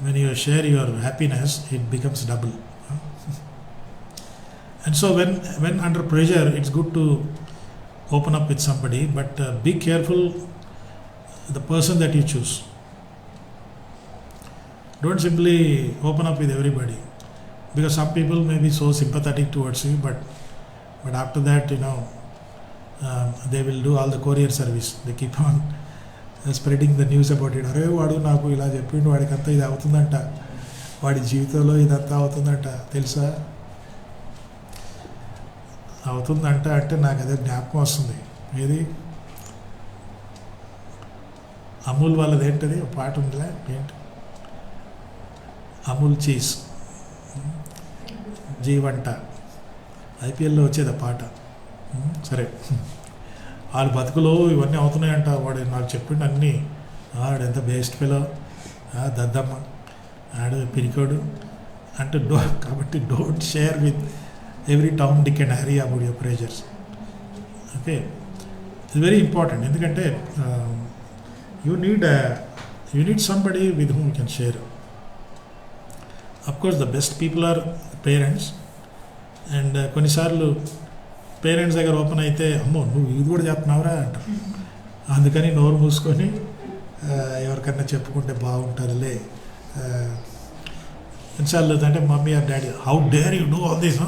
When you share your happiness, it becomes double. And so when under pressure, it's good to open up with somebody, but be careful the person that you choose. Don't simply open up with everybody, because some people may be so sympathetic towards you, but after that, they will do all the courier service. They keep on spreading the news about it. అరే వాడు నాకు ఇలా చెప్పిండు, వాడికి అంతా ఇది అవుతుందంట, వాడి జీవితంలో ఇదంతా అవుతుందంట, తెలుసా? అవుతుందంట అంటే నాకు అదే జ్ఞాపకం వస్తుంది. ఏది అమూల్ వాళ్ళది ఏంటది ఒక పాట ఉందిలే, ఏంటి అమూల్ చీజ్ జీవంట, ఐపీఎల్లో వచ్చేది ఆ పాట. సరే, వాళ్ళ బతుకులో ఇవన్నీ అవుతున్నాయంట. వాడు నాకు చెప్పిండు అన్నీ, వాడు ఎంత బేస్ట్ పిలో, దద్దమ్మ, ఆడు పిరికోడు అంటే కాబట్టి don't share with every Tom Dick and Harry about your pressures. Okay, it's very important. ఎందుకంటే you need somebody with whom you can share. Of course the best people are parents. And కొన్నిసార్లు parents దగ్గర open అయితే, అమ్మో నువ్వు ఇది కూడా చెప్తున్నావురా అంటారు. అందుకని నోరు మూసుకొని ఎవరికన్నా చెప్పుకుంటే బాగుంటుందిలే. కొన్నిసార్లు అంటే mummy or daddy, how dare you do all this,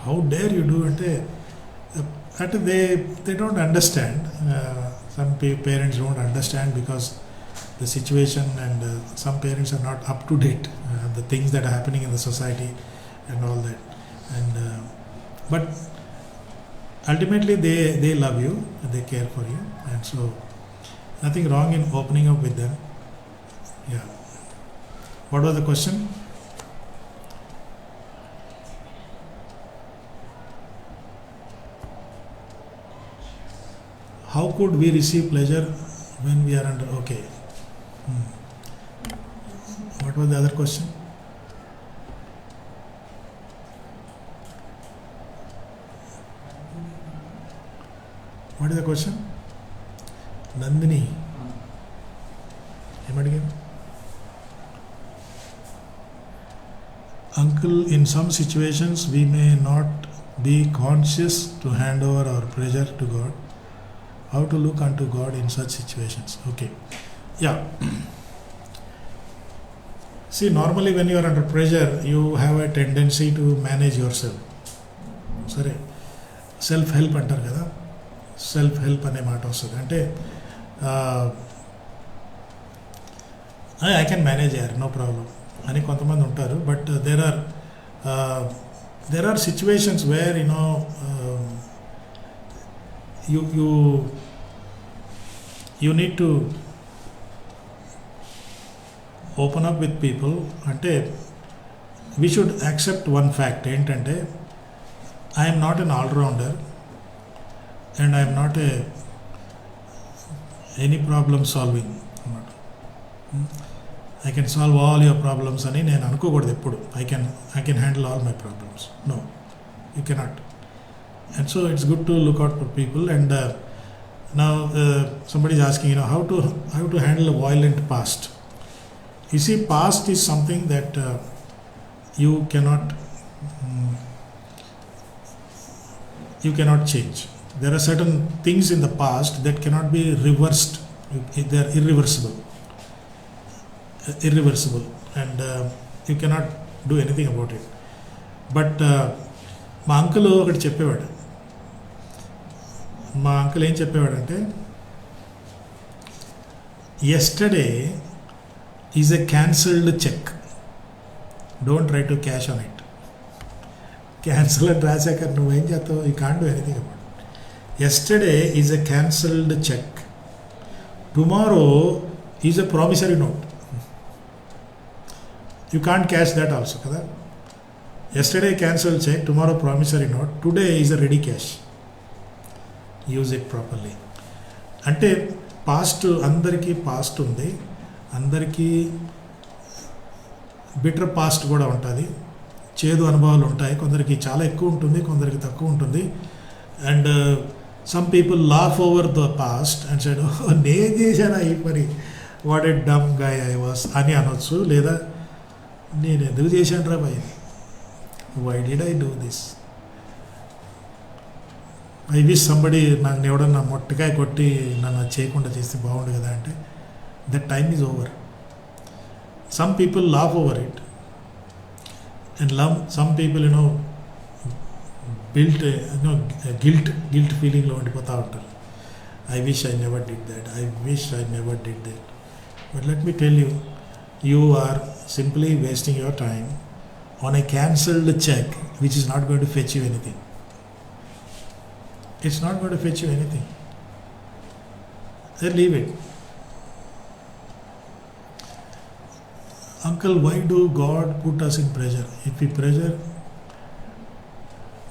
how dare you do అంటే they don't understand. Some parents don't understand because the situation, and some parents are not up to date the things that are happening in the society and all that, and but ultimately they love you, they care for you, and so nothing wrong in opening up with them. Yeah, what was the question? How could we receive pleasure when we are under? Okay. What was the other question? What is the question? Nandini. Again? Uncle, in some situations we may not be conscious to hand over our pressure to God. How to look unto God in such situations? Okay. Yeah. See, normally when you are under pressure, you have a tendency to manage yourself. సరే, self help అంటారు కదా, self help అనే మాట వస్తుంది. అంటే I can manage యార్, no problem అని కొంతమంది ఉంటారు. But there are situations where you need to open up with people. అంటే we should accept one fact, ఏంటంటే I am not an all-rounder and I am not any problem solving. I can solve all your problems అని నేను అనుకోకూడదు ఎప్పుడు. I can handle all my problems. No, you cannot. And so it's good to look out for people. And now somebody is asking, how to handle a violent past. You see, past is something that you cannot change. There are certain things in the past that cannot be reversed. They are irreversible, and you cannot do anything about it. But మా uncle ఒకటి చెప్పేవాడు. మా uncle ఏం చెప్పేవాడంటే, yesterday is a cancelled check, don't try to cash on it. Cancel అని రాశాక నువ్వేం చేస్తావు? You can't do anything about it. yesterday is a cancelled check, tomorrow is a promissory note. You can't cash that also కదా. yesterday cancelled check, tomorrow promissory note, today is a ready cash. Use it properly. అంటే past, అందరికీ past ఉంది, అందరికీ bitter past కూడా ఉంటుంది, చేదు అనుభవాలు ఉంటాయి. కొందరికి చాలా ఎక్కువ ఉంటుంది, కొందరికి తక్కువ ఉంటుంది. And some people laugh over the past and side, నేను చేశాను ఈ పని, what a dumb guy I was అని అనొచ్చు. లేదా నేను ఎందుకు చేశాను రా భయ్, why did I do this, I wish somebody నాకు ఎవడన్నా మొట్టకాయ కొట్టి నన్ను చేయకుండా చేస్తే బాగుండు కదా. అంటే that time is over. Some people laugh over it, and some people built guilt feeling లో ఉండిపోతూ ఉంటారు. I wish I never did that. I wish I never did that. But let me tell you, you are simply wasting your time on a cancelled check which is not going to fetch you anything. It's not going to fetch you anything. Then leave it. Uncle, why do God put us in pressure? If we pressure,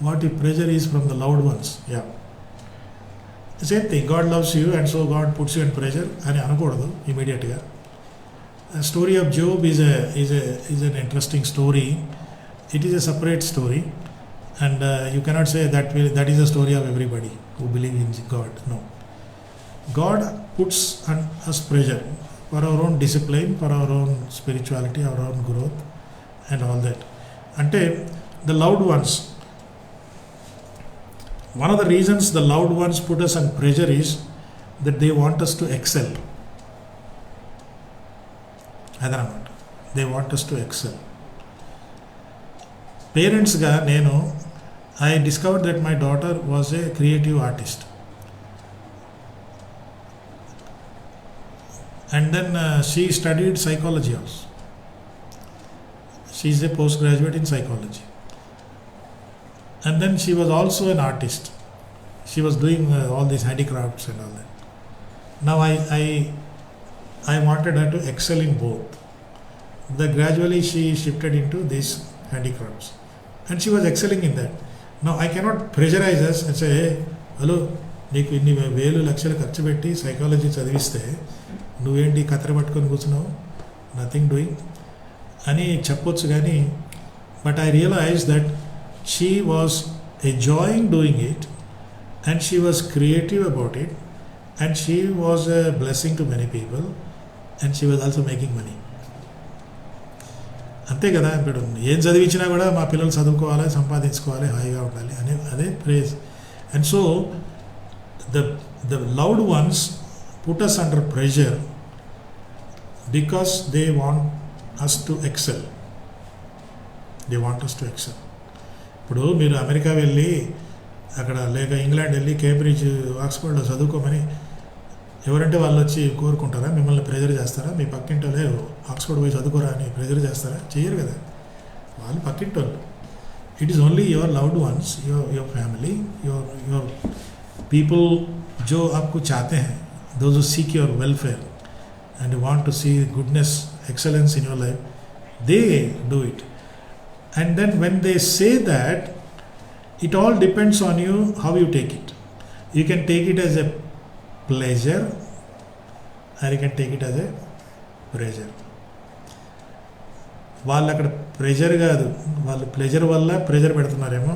what if pressure is from the loved ones? Yeah. The same thing. God loves you and so God puts you in pressure. అని అనకూడదు immediately. The story of Job is an interesting story. It is a separate story, and you cannot say that is the story of everybody who believe in God. No. God puts on us pressure for our own discipline, for our own spirituality, our own growth, and all that. Ante the loved ones, one of the reasons the loved ones put us on pressure is that they want us to excel. అదనమాట, they want us to excel. పేరెంట్స్గా I discovered that my daughter was a creative artist. And then she studied psychology also. She is a postgraduate in psychology. And then she was also an artist. She was doing all these handicrafts and all that. Now I wanted her to excel in both. Then gradually she shifted into these handicrafts. And she was excelling in that. Now I cannot pressurize us and say, hey, hello, నీకు ఇన్ని వేలు లక్షలు ఖర్చు పెట్టి psychology చదివిస్తే నువ్వేంటి కత్తెర పట్టుకొని కూర్చున్నావు, నథింగ్ డూయింగ్ అని చెప్పొచ్చు. కానీ but I realise that she was enjoying doing it and she was creative about it and she was a blessing to many people and she was also making money. అంతే కదా, ఇప్పుడు ఏం చదివించినా కూడా మా పిల్లలు చదువుకోవాలి, సంపాదించుకోవాలి, హాయిగా ఉండాలి అదే praise. And so the loved ones put us under pressure because they want us to excel. They want us to excel. ఇప్పుడు మీరు అమెరికా వెళ్ళి అక్కడ లేక ఇంగ్లాండ్ వెళ్ళి కేంబ్రిడ్జ్ ఆక్స్ఫర్డ్లో చదువుకోమని ఎవరంటే వాళ్ళు వచ్చి కోరుకుంటారా? మిమ్మల్ని ప్రెజర్ చేస్తారా? మీ పక్కింటోళ్ళే ఆక్స్ఫర్డ్ పోయి చదువుకోరా అని ప్రెజర్ చేస్తారా? చెయ్యరు కదా, వాళ్ళు పక్కింటోళ్ళు. It is only your loved ones, your family, your people जो आपको चाहते हैं, those who seek your welfare and you want to see goodness, excellence in your life, they do it. And then when they say that, it all depends on you how you take it. You can take it as a pleasure or you can take it as a pressure. వాళ్ళు అక్కడ pressure కాదు, వాళ్ళు pleasure వల్ల pressure పెడుతున్నారేమో,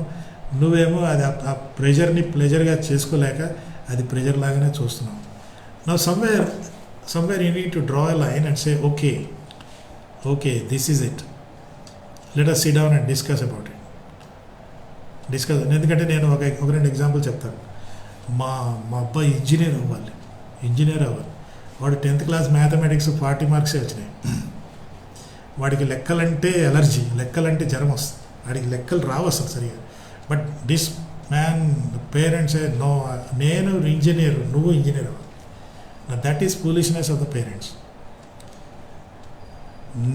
నువ్వేమో అది ఆ ప్రెజర్ని ప్లెజర్గా చేసుకోలేక అది ప్రెజర్ లాగానే చూస్తున్నావు. Now somewhere you need to draw a line and say, okay, this is it. Let us sit down and discuss about it. ఎందుకంటే నేను ఒక రెండు ఎగ్జాంపుల్ చెప్తాను. మా అబ్బాయి ఇంజనీర్ అవ్వాలి. వాడు 10th క్లాస్ మ్యాథమెటిక్స్ 40 మార్క్సే వచ్చినాయి. వాడికి లెక్కలంటే ఎలర్జీ, లెక్కలంటే జ్వరం వస్తుంది, వాడికి లెక్కలు రావు అసలు సరిగా. But this man parents no, నేను ఇంజనీర్, నువ్వు ఇంజనీర్ అవ్వాలి. That is foolishness of the parents.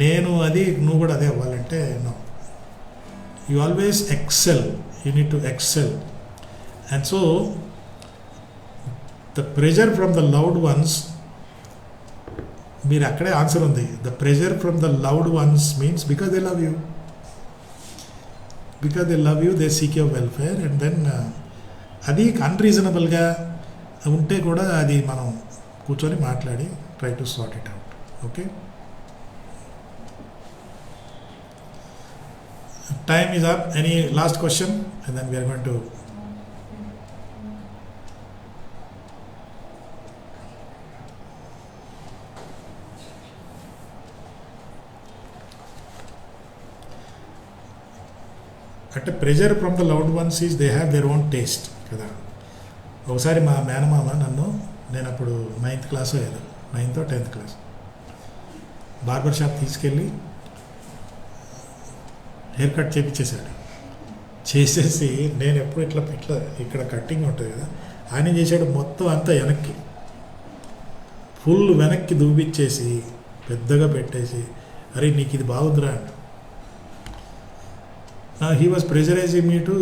నేను అది, నువ్వు కూడా అదే అవ్వాలంటే no. You always excel, you need to excel. And so the pressure from the loved ones, మీరు అక్కడే ఆన్సర్ ఉంది. The pressure from the loved ones means because they love you. Because they love you, they seek your welfare, and then అది అన్రీజనబుల్గా ఉంటే కూడా అది మనం కూర్చొని మాట్లాడి try to sort it out. Okay, time is up. Any last question and then we're going to అంటే pressure from the loved ones is they have their own taste కదా. ఒకసారి మా మేనమామ నేను అప్పుడు 9th క్లాస్ ఏదో 9th or 10th class, barber shop తీసుకెళ్ళి hair cut చేయించేశాడు. చేసేసి నేను ఎప్పుడు ఇట్లా ఇక్కడ కట్టింగ్ ఉంటుంది కదా, ఆయన చేశాడు మొత్తం అంతా వెనక్కి, ఫుల్ వెనక్కి దువ్విచ్చేసి పెద్దగా పెట్టేసి, అరే నీకు ఇది బాగుందిరా అంట. He was pressurising me to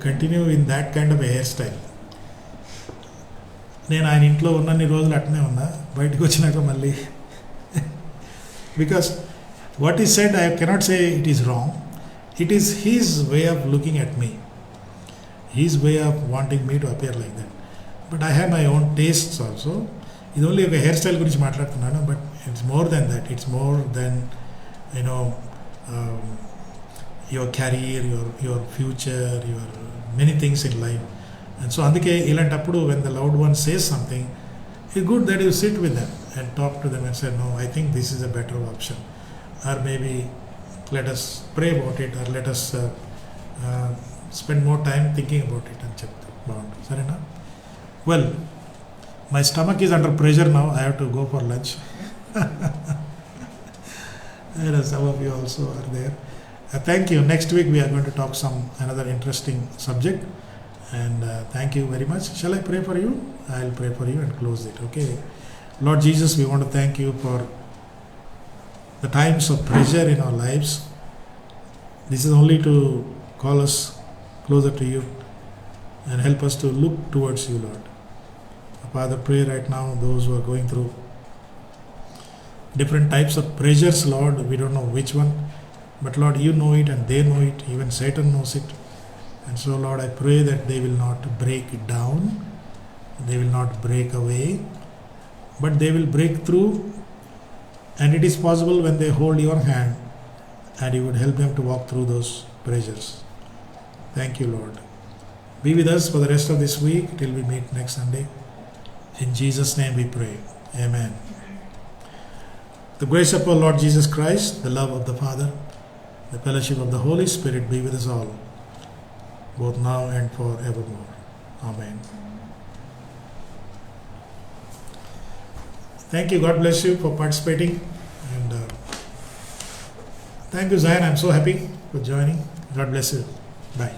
continue in that kind of hair style. నేను ఆయన ఇంట్లో ఉన్నన్ని రోజులు అట్నే ఉన్నా, బయటకు వచ్చినాక మళ్ళీ because what is said I cannot say it is wrong, it is he's way of looking at me, he's way of wanting me to appear like that. But I have my own tastes also. ఇది only ఒక hair style గురించి మాట్లాడుతున్నాను, but it's more than that, it's more than you know your carrier, your future, your many things in life. And so అందుకే ఇలాంటప్పుడు when the loved one says something, it's good that you sit with them and talk to them and say no, I think this is a better option, or maybe let us pray about it, or let us spend more time thinking about it అని చెప్తాను. బాగుంటుంది, సరేనా? Well, my stomach is under pressure now, I have to go for lunch. Some of you also are there. Thank you. Next week we are going to talk another interesting subject, and thank you very much. Shall I pray for you? I'll pray for you and close it. Okay. Lord Jesus, we want to thank you for the times of pressure in our lives. This is only to call us closer to you and help us to look towards you, Lord. Father, pray right now those who are going through different types of pressures, Lord. We don't know which one, but Lord, you know it and they know it. Even Satan knows it. And so, Lord, I pray that they will not break down, they will not break away, but they will break through. And it is possible when they hold your hand and you would help them to walk through those pressures. Thank you, Lord. Be with us for the rest of this week till we meet next Sunday. In Jesus' name we pray. Amen. The grace of our Lord Jesus Christ, the love of the Father, the fellowship of the Holy Spirit be with us all, both now and forevermore. Amen. Thank you. God bless you for participating. And thank you, Zion. I'm so happy for joining. God bless you. Bye.